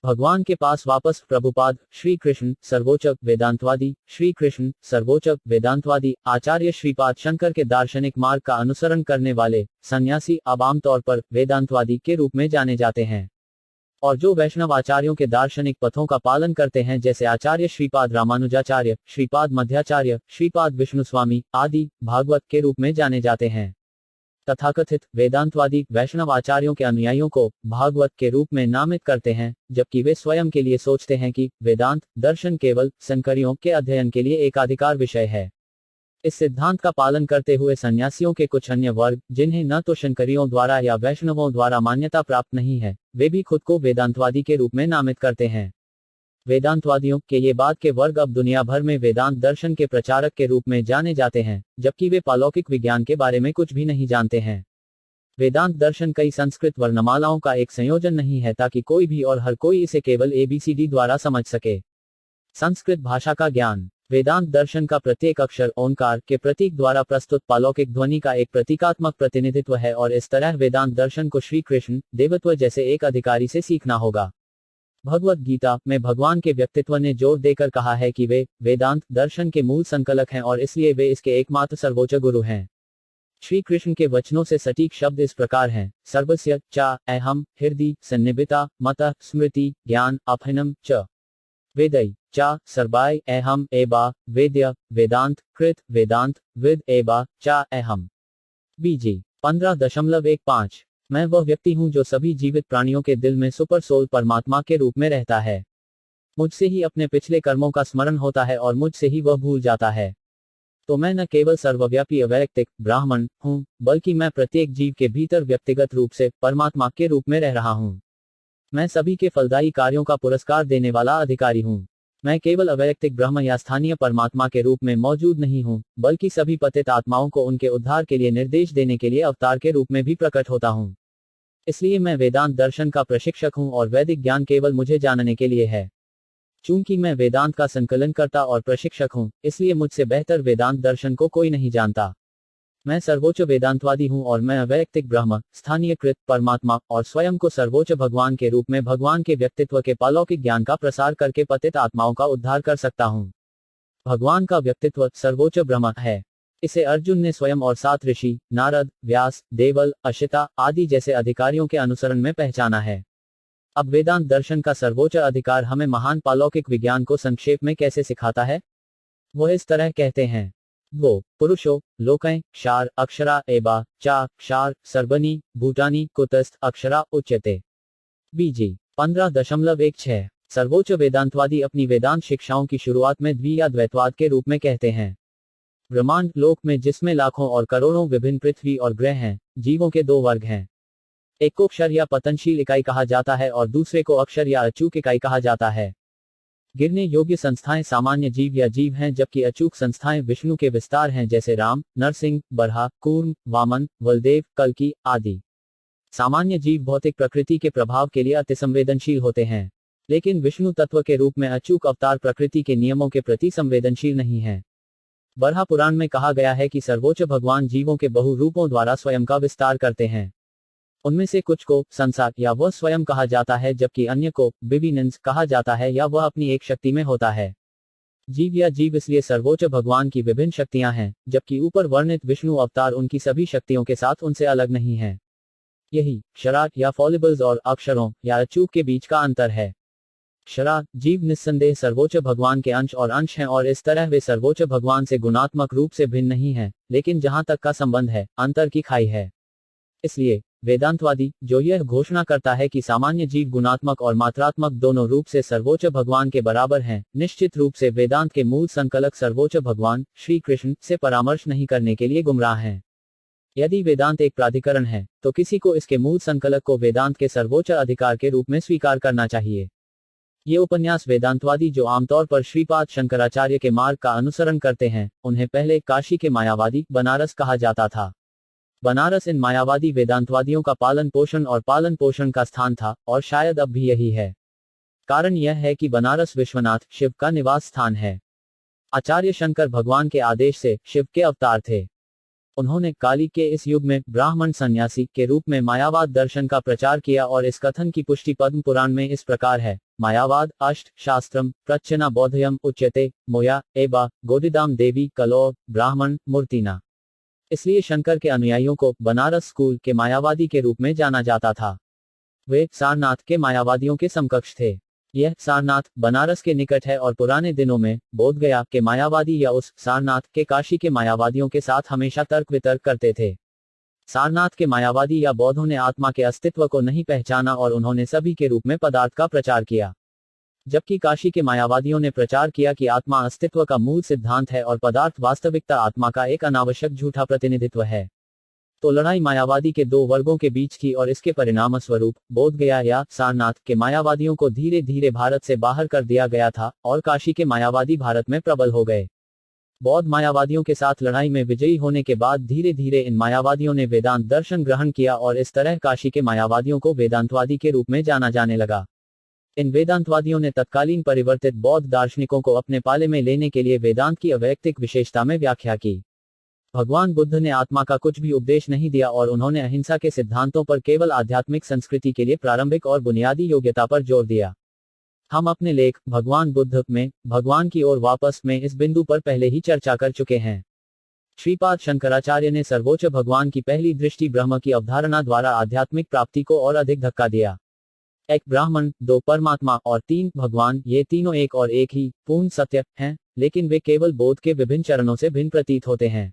भगवान के पास वापस प्रभुपाद श्री कृष्ण सर्वोच्च वेदांतवादी श्री कृष्ण सर्वोच्च वेदांतवादी आचार्य श्रीपाद शंकर के दार्शनिक मार्ग का अनुसरण करने वाले सन्यासी अब आमतौर पर वेदांतवादी के रूप में जाने जाते हैं। और जो वैष्णव आचार्यों के दार्शनिक पथों का पालन करते हैं जैसे आचार्य श्रीपाद रामानुजाचार्य, श्रीपाद मध्याचार्य, श्रीपाद विष्णु स्वामी आदि भागवत के रूप में जाने जाते हैं। तथाकथित वेदांतवादी वैष्णव आचार्यों के अनुयायियों को भागवत के रूप में नामित करते हैं, जबकि वे स्वयं के लिए सोचते हैं कि वेदांत दर्शन केवल शंकरियों के अध्ययन के लिए एकाधिकार विषय है। इस सिद्धांत का पालन करते हुए सन्यासियों के कुछ अन्य वर्ग, जिन्हें न तो शंकरियों द्वारा या वैष्णवों द्वारा मान्यता प्राप्त नहीं है, वे भी खुद को वेदांतवादी के रूप में नामित करते हैं। वेदांतवादियों के ये बाद के वर्ग अब दुनिया भर में वेदांत दर्शन के प्रचारक के रूप में जाने जाते हैं, जबकि वे पालौकिक विज्ञान के बारे में कुछ भी नहीं जानते हैं। वेदांत दर्शन कई संस्कृत वर्णमालाओं का एक संयोजन नहीं है ताकि कोई भी और हर कोई इसे केवल ABCD द्वारा समझ सके। संस्कृत भाषा का ज्ञान। वेदांत दर्शन का प्रत्येक अक्षर ओंकार के प्रतीक द्वारा प्रस्तुत पालौकिक ध्वनि का एक प्रतीकात्मक प्रतिनिधित्व है और इस तरह वेदांत दर्शन को श्री कृष्ण देवत्व जैसे एक अधिकारी से सीखना होगा। भगवत गीता में भगवान के व्यक्तित्व ने जोर देकर कहा है कि वे वेदांत दर्शन के मूल संकलक हैं और इसलिए वे इसके एकमात्र सर्वोच्च गुरु हैं। श्री कृष्ण के वचनों से सटीक शब्द इस प्रकार हैं: सर्वस्य चा अहम हृदि सन्निबिता मतः स्मृति ज्ञान अपहनम च वेदै चा सर्वाय अहम एबा वेद्य वेदांत कृत वेदांत विद एबा चा अहम। बीजी 15.15 मैं वह व्यक्ति हूं जो सभी जीवित प्राणियों के दिल में सुपर सोल परमात्मा के रूप में रहता है। मुझसे ही अपने पिछले कर्मों का स्मरण होता है और मुझसे ही वह भूल जाता है। तो मैं न केवल सर्वव्यापी अवैयक्तिक ब्राह्मण हूं, बल्कि मैं प्रत्येक जीव के भीतर व्यक्तिगत रूप से परमात्मा के रूप में रह रहा हूं। मैं सभी के फलदायी कार्यों का पुरस्कार देने वाला अधिकारी हूं। मैं केवल अवैयक्तिक ब्रह्म या स्थानीय परमात्मा के रूप में मौजूद नहीं हूं, बल्कि सभी पतित आत्माओं को उनके उद्धार के लिए निर्देश देने के लिए अवतार के रूप में भी प्रकट होता हूं। इसलिए मैं वेदांत दर्शन का प्रशिक्षक हूं और वैदिक ज्ञान केवल मुझे जानने के लिए है। चूंकि मैं वेदांत का संकलनकर्ता और प्रशिक्षक हूं, इसलिए मुझसे बेहतर वेदांत दर्शन को कोई नहीं जानता। मैं सर्वोच्च वेदांतवादी हूं और मैं अवैयक्तिक ब्रह्म, स्थानीयकृत परमात्मा और स्वयं को सर्वोच्च भगवान के रूप में भगवान के व्यक्तित्व के पालौकिक ज्ञान का प्रसार करके पतित आत्माओं का उद्धार कर सकता हूं। भगवान का व्यक्तित्व सर्वोच्च ब्रह्म है। इसे अर्जुन ने स्वयं और 7 ऋषि नारद, व्यास, देवल, अशिता आदि जैसे अधिकारियों के अनुसरण में पहचाना है। अब वेदांत दर्शन का सर्वोच्च अधिकार हमें महान पालौकिक विज्ञान को संक्षेप में कैसे सिखाता है? वो इस तरह कहते हैं: वो पुरुषो लोकै क्षार अक्षरा एबा चा क्षार सर्वनी भूटानी कुतस्थ अक्षरा उच्यते। बीजी 15.16 सर्वोच्च वेदांतवादी अपनी वेदांत शिक्षाओं की शुरुआत में द्वि या द्वैतवाद के रूप में कहते हैं। ब्रह्मांड लोक में जिसमें लाखों और करोड़ों विभिन्न पृथ्वी और ग्रह हैं, जीवों के 2 वर्ग हैं। एक को क्षर या पतनशील इकाई कहा जाता है और दूसरे को अक्षर या अचूक इकाई कहा जाता है। गिरने योग्य संस्थाएं सामान्य जीव या जीव हैं, जबकि अचूक संस्थाएं विष्णु के विस्तार हैं जैसे राम, नरसिंह, बरहा, कूर्म, वामन, बलदेव, कल्की आदि। सामान्य जीव भौतिक प्रकृति के प्रभाव के लिए अतिसंवेदनशील होते हैं, लेकिन विष्णु तत्व के रूप में अचूक अवतार प्रकृति के नियमों के प्रति संवेदनशील नहीं है। बरहा पुराण में कहा गया है कि सर्वोच्च भगवान जीवों के बहु रूपों द्वारा स्वयं का विस्तार करते हैं। उनमें से कुछ को संसार या वह स्वयं कहा जाता है, जबकि अन्य को बिबिनेंस कहा जाता है या वह अपनी एक शक्ति में होता है। जीव या जीव इसलिए सर्वोच्च भगवान की विभिन्न शक्तियां हैं, जबकि ऊपर वर्णित विष्णु अवतार उनकी सभी शक्तियों के साथ उनसे अलग नहीं है। यही क्षरा या फॉलिबल्स और अक्षरों या अचूक के बीच का अंतर है। क्षरा जीव निस्संदेह सर्वोच्च भगवान के अंश और अंश हैं और इस तरह वे सर्वोच्च भगवान से गुणात्मक रूप से भिन्न नहीं हैं, लेकिन जहां तक का संबंध है, अंतर की खाई है। इसलिए वेदांतवादी जो यह घोषणा करता है कि सामान्य जीव गुणात्मक और मात्रात्मक दोनों रूप से सर्वोच्च भगवान के बराबर हैं, निश्चित रूप से वेदांत के मूल संकलक सर्वोच्च भगवान श्री कृष्ण से परामर्श नहीं करने के लिए गुमराह हैं। यदि वेदांत एक प्राधिकरण है, तो किसी को इसके मूल संकलक को वेदांत के सर्वोच्च अधिकार के रूप में स्वीकार करना चाहिए। ये उपन्यास वेदांतवादी जो आमतौर पर श्रीपाद शंकराचार्य के मार्ग का अनुसरण करते हैं, उन्हें पहले काशी के मायावादी बनारस कहा जाता था। बनारस इन मायावादी वेदांतवादियों का पालन पोषण का स्थान था, और शायद अब भी यही है। कारण यह है कि बनारस विश्वनाथ शिव का निवास स्थान है। आचार्य शंकर भगवान के आदेश से शिव के अवतार थे। उन्होंने काली के इस युग में ब्राह्मण सन्यासी के रूप में मायावाद दर्शन का प्रचार किया और इस कथन की पुष्टि पद्म पुराण में इस प्रकार है: मायावाद अष्ट शास्त्रम प्रच्छना बौद्धयम उच्यते मोया एबा गोदिदाम देवी कलो ब्राह्मण मूर्तिना। इसलिए शंकर के अनुयायियों को बनारस स्कूल के मायावादी के रूप में जाना जाता था। वे सारनाथ के मायावादियों के समकक्ष थे। यह सारनाथ बनारस के निकट है और पुराने दिनों में बोधगया के मायावादी या उस सारनाथ के काशी के मायावादियों के साथ हमेशा तर्क वितर्क करते थे। सारनाथ के मायावादी या बौद्धों ने आत्मा के अस्तित्व को नहीं पहचाना और उन्होंने सभी के रूप में पदार्थ का प्रचार किया, जबकि काशी के मायावादियों ने प्रचार किया कि आत्मा अस्तित्व का मूल सिद्धांत है और पदार्थ वास्तविकता आत्मा का एक अनावश्यक झूठा प्रतिनिधित्व है। तो लड़ाई मायावादी के दो वर्गों के बीच थी और इसके परिणामस्वरूप बोधगया या सारनाथ के मायावादियों को धीरे धीरे भारत से बाहर कर दिया गया था और काशी के मायावादी भारत में प्रबल हो गए। बौद्ध मायावादियों के साथ लड़ाई में विजयी होने के बाद धीरे धीरे इन मायावादियों ने वेदांत दर्शन ग्रहण किया और इस तरह काशी के मायावादियों को वेदांतवादी के रूप में जाना जाने लगा। इन वेदांतवादियों ने तत्कालीन परिवर्तित बौद्ध दार्शनिकों को अपने पाले में लेने के लिए वेदांत की अवैयक्तिक विशेषता में व्याख्या की। भगवान बुद्ध ने आत्मा का कुछ भी उपदेश नहीं दिया और उन्होंने अहिंसा के सिद्धांतों पर केवल आध्यात्मिक संस्कृति के लिए प्रारंभिक और बुनियादी योग्यता पर जोर दिया। हम अपने लेख भगवान बुद्ध में भगवान की ओर वापस में इस बिंदु पर पहले ही चर्चा कर चुके हैं। श्रीपाद शंकराचार्य ने सर्वोच्च भगवान की पहली दृष्टि ब्रह्म की अवधारणा द्वारा आध्यात्मिक प्राप्ति को और अधिक धक्का दिया। एक ब्राह्मण, दो परमात्मा और तीन भगवान, ये तीनों एक और एक ही पूर्ण सत्य हैं, लेकिन वे केवल बोध के विभिन्न चरणों से भिन्न प्रतीत होते हैं।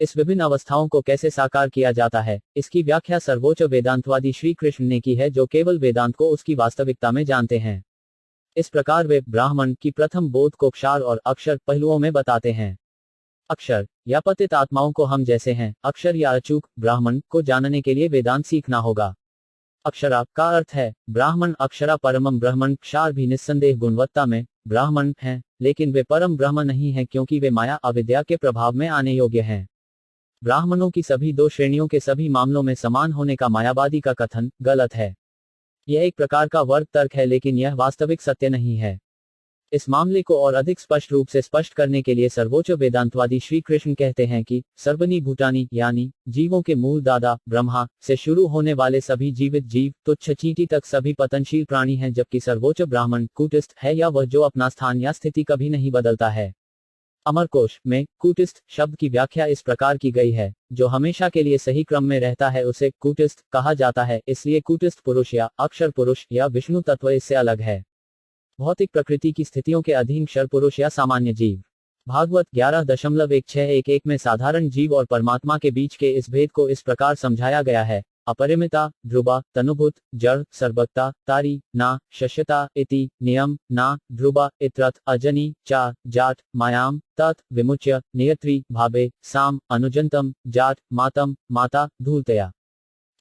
इस विभिन्न अवस्थाओं को कैसे साकार किया जाता है, इसकी व्याख्या सर्वोच्च वेदांतवादी श्री कृष्ण ने की है, जो केवल वेदांत को उसकी वास्तविकता में जानते हैं। इस प्रकार वे ब्राह्मण की प्रथम बोध को क्षार और अक्षर पहलुओं में बताते हैं। अक्षर या पतित आत्माओं को हम जैसे हैं, अक्षर या अचूक ब्राह्मण को जानने के लिए वेदांत सीखना होगा। अक्षरा का अर्थ है ब्राह्मण, अक्षरा परमम ब्राह्मण। क्षार भी निस्संदेह गुणवत्ता में ब्राह्मण हैं, लेकिन वे परम ब्रह्म नहीं हैं क्योंकि वे माया अविद्या के प्रभाव में आने योग्य हैं। ब्राह्मणों की सभी दो श्रेणियों के सभी मामलों में समान होने का मायावादी का कथन गलत है। यह एक प्रकार का वर्ग तर्क है, लेकिन यह वास्तविक सत्य नहीं है। इस मामले को और अधिक स्पष्ट रूप से स्पष्ट करने के लिए सर्वोच्च वेदांतवादी श्री कृष्ण कहते हैं कि सर्वनी भूतानी यानी जीवों के मूल दादा ब्रह्मा से शुरू होने वाले सभी जीवित जीव तुच्छ चींटी तक सभी पतनशील प्राणी हैं, जबकि सर्वोच्च ब्राह्मण कूटस्थ है या वह जो अपना स्थान या स्थिति कभी नहीं बदलता है। अमरकोश में कूटस्थ शब्द की व्याख्या इस प्रकार की गई है, जो हमेशा के लिए सही क्रम में रहता है उसे कूटस्थ कहा जाता है। इसलिए कूटस्थ पुरुष या अक्षर पुरुष या विष्णु तत्व इससे अलग है। भौतिक प्रकृति की स्थितियों के अधीन क्षर पुरुष या सामान्य जीव। भागवत 11.1611 में साधारण जीव और परमात्मा के बीच के इस भेद को इस प्रकार समझाया गया है। अपरिमिता ध्रुवा तनुभूत जड़ सर्वज्ञता तारी ना शश्यता इति नियम ना ध्रुवा इत्रथ अजनी चा जाट मायाम तत् विमुच्य नियत्री भावे साम अनुजंतम जाट मातम माता धूलतया।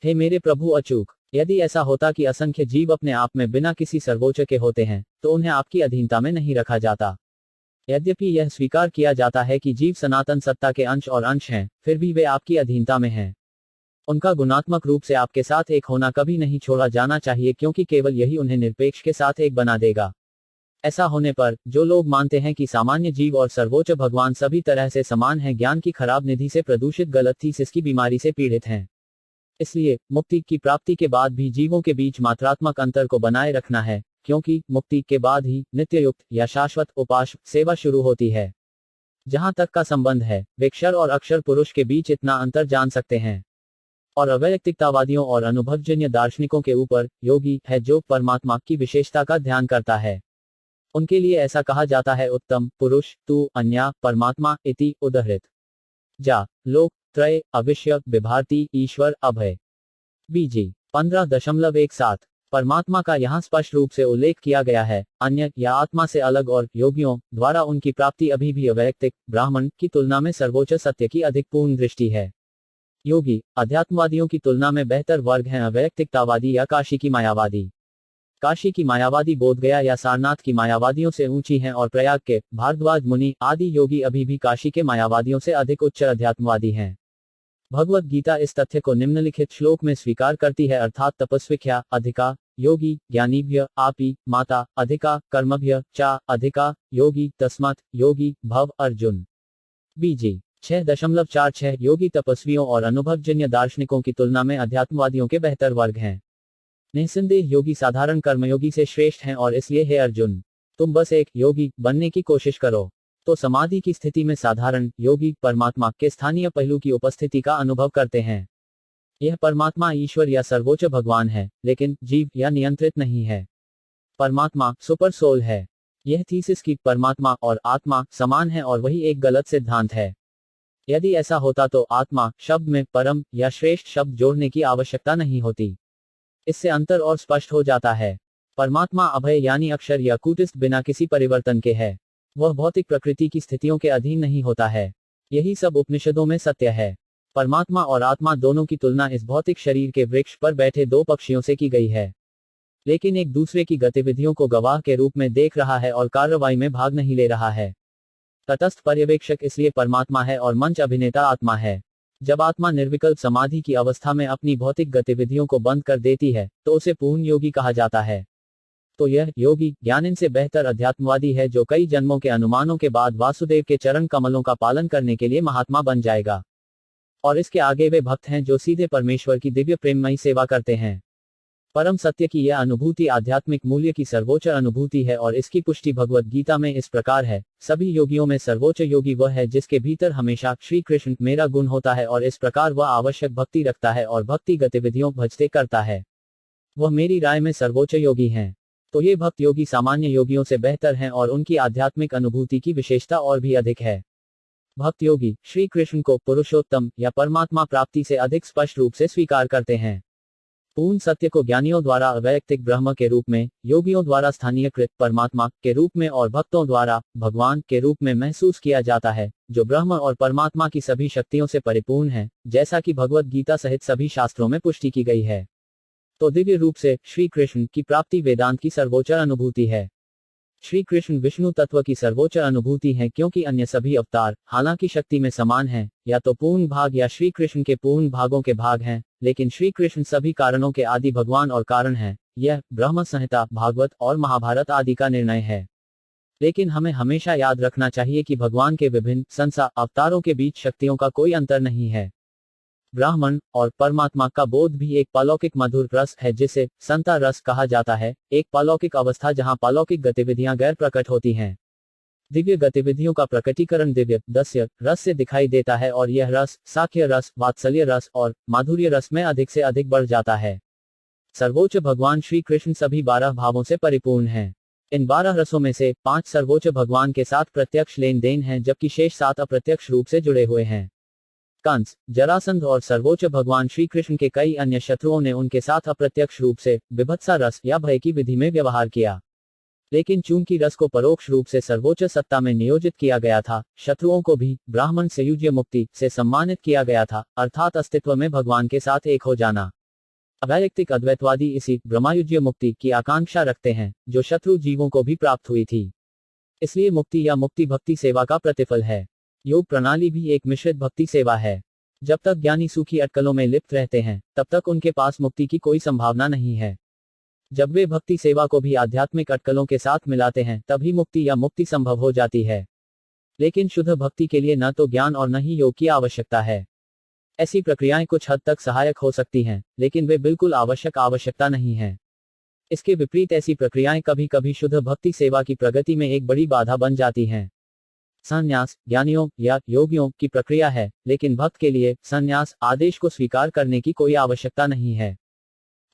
हे मेरे प्रभु अचूक, यदि ऐसा होता कि असंख्य जीव अपने आप में बिना किसी सर्वोच्च के होते हैं, तो उन्हें आपकी अधीनता में नहीं रखा जाता। यद्यपि यह स्वीकार किया जाता है कि जीव सनातन सत्ता के अंश और अंश हैं, फिर भी वे आपकी अधीनता में हैं। उनका गुणात्मक रूप से आपके साथ एक होना कभी नहीं छोड़ा जाना चाहिए, क्योंकि केवल यही उन्हें निरपेक्ष के साथ एक बना देगा। ऐसा होने पर जो लोग मानते हैं कि सामान्य जीव और सर्वोच्च भगवान सभी तरह से समान हैं, ज्ञान की खराब निधि से प्रदूषित गलत थीसिस की बीमारी से पीड़ित हैं। इसलिए मुक्ति की प्राप्ति के बाद भी जीवों के बीच मात्रात्मक अंतर को बनाए रखना है, क्योंकि मुक्ति के बाद ही नित्ययुक्त या शाश्वत उपास्य सेवा शुरू होती है। जहां तक का संबंध है, वे क्षर और अक्षर पुरुष के बीच इतना अंतर जान सकते हैं। और अवैयक्तिकतावादियों और अनुभवजन्य दार्शनिकों के ऊपर योगी है जो परमात्मा की विशेषता का ध्यान करता है। उनके लिए ऐसा कहा जाता है उत्तम पुरुष तू अन्या परमात्मा इति उदहृत जा लोक त्रय अविश्य विभारती ईश्वर अभय। बीजी 15.17 परमात्मा का यहाँ स्पष्ट रूप से उल्लेख किया गया है। अन्य या आत्मा से अलग और योगियों द्वारा उनकी प्राप्ति अभी भी अवैयक्तिक ब्राह्मण की तुलना में सर्वोच्च सत्य की अधिक पूर्ण दृष्टि है। योगी अध्यात्मवादियों की तुलना में बेहतर वर्ग हैं अवैयक्तिकतावादी या काशी की मायावादी। काशी की मायावादी बोधगया या सारनाथ की मायावादियों से ऊंची हैं और प्रयाग के भारद्वाज मुनि आदि योगी अभी भी काशी के मायावादियों से अधिक उच्च अध्यात्मवादी हैं। भगवत गीता इस तथ्य को निम्नलिखित श्लोक में स्वीकार करती है, अर्थात तपस्विख्या अधिका योगी ज्ञानीभ्य आपी माता अधिका कर्मभ्य चा अधिका योगी तस्मात् योगी भव अर्जुन। बीजी 6.46 योगी तपस्वियों और अनुभवजन्य दार्शनिकों की तुलना में अध्यात्मवादियों के बेहतर वर्ग हैं। निस्संदेह योगी साधारण कर्मयोगी से श्रेष्ठ हैं और इसलिए हे अर्जुन, तुम बस एक योगी बनने की कोशिश करो। तो समाधि की स्थिति में साधारण योगी परमात्मा के स्थानीय पहलू की उपस्थिति का अनुभव करते हैं। यह परमात्मा ईश्वर या सर्वोच्च भगवान है, लेकिन जीव या नियंत्रित नहीं है। परमात्मा सुपर सोल है। यह थीसिस की परमात्मा और आत्मा समान है और वही एक गलत सिद्धांत है। यदि ऐसा होता तो आत्मा शब्द में परम या श्रेष्ठ शब्द जोड़ने की आवश्यकता नहीं होती। इससे अंतर और स्पष्ट हो जाता है। परमात्मा अभय यानी अक्षर या कूटस्थ बिना किसी परिवर्तन के है। वह भौतिक प्रकृति की स्थितियों के अधीन नहीं होता है। यही सब उपनिषदों में सत्य है। परमात्मा और आत्मा दोनों की तुलना इस भौतिक शरीर के वृक्ष पर बैठे दो पक्षियों से की गई है, लेकिन एक दूसरे की गतिविधियों को गवाह के रूप में देख रहा है और कार्रवाई में भाग नहीं ले रहा है। तटस्थ पर्यवेक्षक इसलिए परमात्मा है और मंच अभिनेता आत्मा है। जब आत्मा निर्विकल्प समाधि की अवस्था में अपनी भौतिक गतिविधियों को बंद कर देती है तो उसे पूर्ण योगी कहा जाता है। तो यह योगी ज्ञान से बेहतर अध्यात्मवादी है जो कई जन्मों के अनुमानों के बाद वासुदेव के चरण कमलों का पालन करने के लिए महात्मा बन जाएगा। और इसके आगे वे भक्त हैं जो सीधे परमेश्वर की दिव्य प्रेममयी सेवा करते हैं। परम सत्य की यह अनुभूति आध्यात्मिक मूल्य की सर्वोच्च अनुभूति है और इसकी पुष्टि भगवत गीता में इस प्रकार है, सभी योगियों में सर्वोच्च योगी वह है जिसके भीतर हमेशा श्री कृष्ण मेरा गुण होता है और इस प्रकार वह आवश्यक भक्ति रखता है और भक्ति गतिविधियों भजते करता है। वह मेरी राय में सर्वोच्च योगी हैं। तो ये भक्त योगी सामान्य योगियों से बेहतर हैं और उनकी आध्यात्मिक अनुभूति की विशेषता और भी अधिक है। भक्त योगी श्री कृष्ण को पुरुषोत्तम या परमात्मा प्राप्ति से अधिक स्पष्ट रूप से स्वीकार करते हैं। पूर्ण सत्य को ज्ञानियों द्वारा अवैयक्तिक ब्रह्म के रूप में, योगियों द्वारा स्थानीयकृत परमात्मा के रूप में और भक्तों द्वारा भगवान के रूप में महसूस किया जाता है, जो ब्रह्म और परमात्मा की सभी शक्तियों से परिपूर्ण है, जैसा कि भगवत गीता सहित सभी शास्त्रों में पुष्टि की गई है। तो दिव्य रूप से श्री कृष्ण की प्राप्ति वेदांत की सर्वोच्च अनुभूति है। श्री कृष्ण विष्णु तत्व की सर्वोच्च अनुभूति है क्योंकि अन्य सभी अवतार हालांकि शक्ति में समान हैं, या तो पूर्ण भाग या श्री कृष्ण के पूर्ण भागों के भाग हैं, लेकिन श्री कृष्ण सभी कारणों के आदि भगवान और कारण हैं। यह ब्रह्म संहिता, भागवत और महाभारत आदि का निर्णय है। लेकिन हमें हमेशा याद रखना चाहिए कि भगवान के विभिन्न संसा अवतारों के बीच शक्तियों का कोई अंतर नहीं है। ब्राह्मण और परमात्मा का बोध भी एक पालौकिक मधुर रस है जिसे संता रस कहा जाता है, एक पालौकिक अवस्था जहां पालौकिक गतिविधियां गैर प्रकट होती हैं। दिव्य गतिविधियों का प्रकटीकरण दिव्य दस्य रस से दिखाई देता है और यह रस साख्य रस, वात्सल्य रस और माधुर्य रस में अधिक से अधिक बढ़ जाता है। सर्वोच्च भगवान श्री कृष्ण सभी 12 भावों से परिपूर्ण हैं। इन 12 रसों में से 5 सर्वोच्च भगवान के साथ प्रत्यक्ष लेन देन हैं, जबकि शेष 7 अप्रत्यक्ष रूप से जुड़े हुए हैं। कंस, जरासंध और सर्वोच्च भगवान श्री कृष्ण के कई अन्य शत्रुओं ने उनके साथ अप्रत्यक्ष रूप से विभत्सा रस या भय की विधि में व्यवहार किया। लेकिन चूंकि रस को परोक्ष रूप से सर्वोच्च सत्ता में नियोजित किया गया था, शत्रुओं को भी ब्राह्मण संयुज्य मुक्ति से सम्मानित किया गया था, अर्थात अस्तित्व में भगवान के साथ एक हो जाना। अवैयक्तिक अद्वैतवादी इसी ब्रह्मायुज्य मुक्ति की आकांक्षा रखते हैं, जो शत्रु जीवों को भी प्राप्त हुई थी। इसलिए मुक्ति या मुक्ति भक्ति सेवा का प्रतिफल है। योग प्रणाली भी एक मिश्रित भक्ति सेवा है। जब तक ज्ञानी सूखी अटकलों में लिप्त रहते हैं, तब तक उनके पास मुक्ति की कोई संभावना नहीं है। जब वे भक्ति सेवा को भी आध्यात्मिक अटकलों के साथ मिलाते हैं, तभी मुक्ति या मुक्ति संभव हो जाती है। लेकिन शुद्ध भक्ति के लिए न तो ज्ञान और न ही योग की आवश्यकता है। ऐसी प्रक्रियाएं कुछ हद तक सहायक हो सकती हैं, लेकिन वे बिल्कुल आवश्यकता नहीं है। इसके विपरीत ऐसी प्रक्रियाएं कभी कभी शुद्ध भक्ति सेवा की प्रगति में एक बड़ी बाधा बन जाती हैं। संन्यास ज्ञानियों या योगियों की प्रक्रिया है, लेकिन भक्त के लिए संन्यास आदेश को स्वीकार करने की कोई आवश्यकता नहीं है।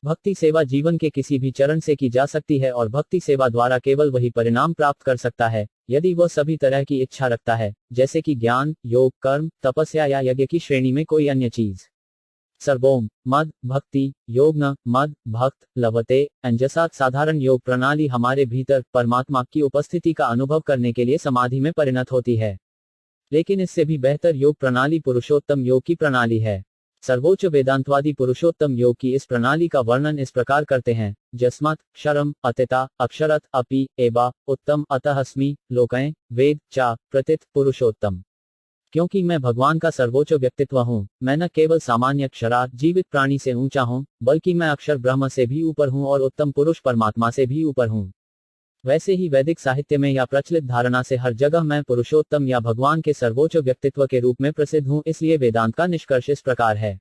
भक्ति सेवा जीवन के किसी भी चरण से की जा सकती है और भक्ति सेवा द्वारा केवल वही परिणाम प्राप्त कर सकता है यदि वह सभी तरह की इच्छा रखता है, जैसे कि ज्ञान, योग, कर्म, तपस्या या यज्ञ की श्रेणी में कोई अन्य चीज। सर्वोम मद भक्ति योग न मद भक्त लभते अंजसा साधारण योग प्रणाली हमारे भीतर परमात्मा की उपस्थिति का अनुभव करने के लिए समाधि में परिणत होती है। लेकिन इससे भी बेहतर योग प्रणाली पुरुषोत्तम योग की प्रणाली है। सर्वोच्च वेदांतवादी पुरुषोत्तम योग की इस प्रणाली का वर्णन इस प्रकार करते हैं, जस्मात् क्षरम अतिता अक्षरत अपि एवा उत्तम अतहस्मि लोकैं वेद चा प्रतित पुरुषोत्तम। क्योंकि मैं भगवान का सर्वोच्च व्यक्तित्व हूँ, मैं न केवल सामान्य क्षरार जीवित प्राणी से ऊंचा हूँ, बल्कि मैं अक्षर ब्रह्म से भी ऊपर हूँ और उत्तम पुरुष परमात्मा से भी ऊपर हूँ। वैसे ही वैदिक साहित्य में या प्रचलित धारणा से हर जगह मैं पुरुषोत्तम या भगवान के सर्वोच्च व्यक्तित्व के रूप में प्रसिद्ध हूँ। इसलिए वेदांत का निष्कर्ष इस प्रकार है।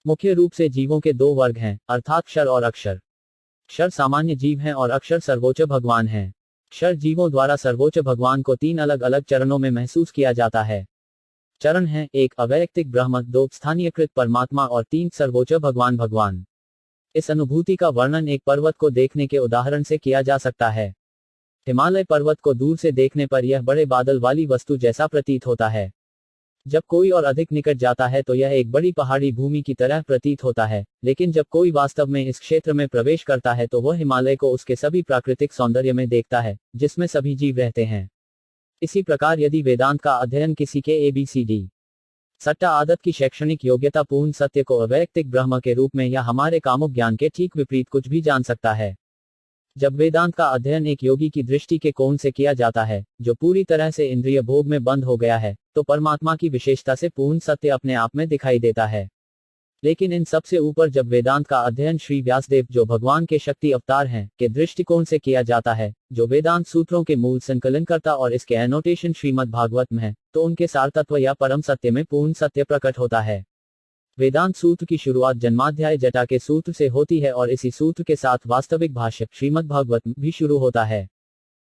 मुख्य रूप से जीवों के 2 वर्ग हैं, अर्थात क्षर और अक्षर। क्षर सामान्य जीव हैं और अक्षर सर्वोच्च भगवान हैं। क्षर जीवों द्वारा सर्वोच्च भगवान को 3 अलग अलग चरणों में महसूस किया जाता है। चरण हैं 1 अवैयक्तिक ब्रह्म, 2 स्थानीयकृत परमात्मा और 3 सर्वोच्च भगवान। इस अनुभूति का वर्णन एक पर्वत को देखने के उदाहरण से किया जा सकता है। हिमालय पर्वत को दूर से देखने पर यह बड़े बादल वाली वस्तु जैसा प्रतीत होता है। जब कोई और अधिक निकट जाता है तो यह एक बड़ी पहाड़ी भूमि की तरह प्रतीत होता है, लेकिन जब कोई वास्तव में इस क्षेत्र में प्रवेश करता है तो वह हिमालय को उसके सभी प्राकृतिक सौंदर्य में देखता है, जिसमें सभी जीव रहते हैं। इसी प्रकार यदि वेदांत का अध्ययन किसी के ABCD सट्टा आदत की शैक्षणिक योग्यता पूर्ण सत्य को अवैयक्तिक ब्रह्म के रूप में या हमारे कामुक ज्ञान के ठीक विपरीत कुछ भी जान सकता है। जब वेदांत का अध्ययन एक योगी की दृष्टि के कोण से किया जाता है, जो पूरी तरह से इंद्रिय भोग में बंद हो गया है, तो परमात्मा की विशेषता से पूर्ण सत्य अपने आप में दिखाई देता है। लेकिन इन सबसे ऊपर जब वेदांत का अध्ययन श्री व्यासदेव, जो भगवान के शक्ति अवतार हैं, के दृष्टिकोण से किया जाता है, जो वेदांत सूत्रों के मूल संकलनकर्ता और इसके एनोटेशन श्रीमद् भागवत में है, तो उनके सार तत्व या परम सत्य में पूर्ण सत्य प्रकट होता है। वेदांत सूत्र की शुरुआत जन्माध्याय जटा के सूत्र से होती है और इसी सूत्र के साथ वास्तविक भाष्य श्रीमद् भागवत भी शुरू होता है।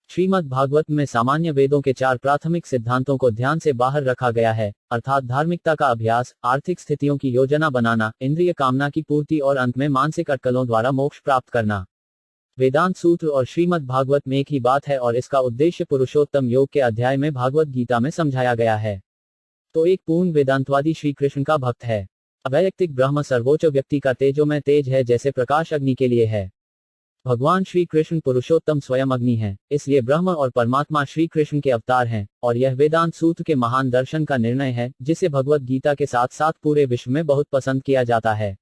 श्रीमद् भागवत में सामान्य वेदों के 4 प्राथमिक सिद्धांतों को ध्यान से बाहर रखा गया है, अर्थात धार्मिकता का अभ्यास, आर्थिक स्थितियों की योजना बनाना, इंद्रिय कामना की पूर्ति और अंत में मानसिक अटकलों द्वारा मोक्ष प्राप्त करना। वेदांत सूत्र और श्रीमद् भागवत में एक ही बात है और इसका उद्देश्य पुरुषोत्तम योग के अध्याय में भागवत गीता में समझाया गया है। तो एक पूर्ण वेदांतवादी श्री कृष्ण का भक्त है। अवैयक्तिक ब्रह्म सर्वोच्च व्यक्ति का तेजोमय तेज है, जैसे प्रकाश अग्नि के लिए है। भगवान श्री कृष्ण पुरुषोत्तम स्वयं अग्नि है, इसलिए ब्रह्म और परमात्मा श्री कृष्ण के अवतार हैं, और यह वेदांत सूत्र के महान दर्शन का निर्णय है, जिसे भगवत गीता के साथ साथ पूरे विश्व में बहुत पसंद किया जाता है।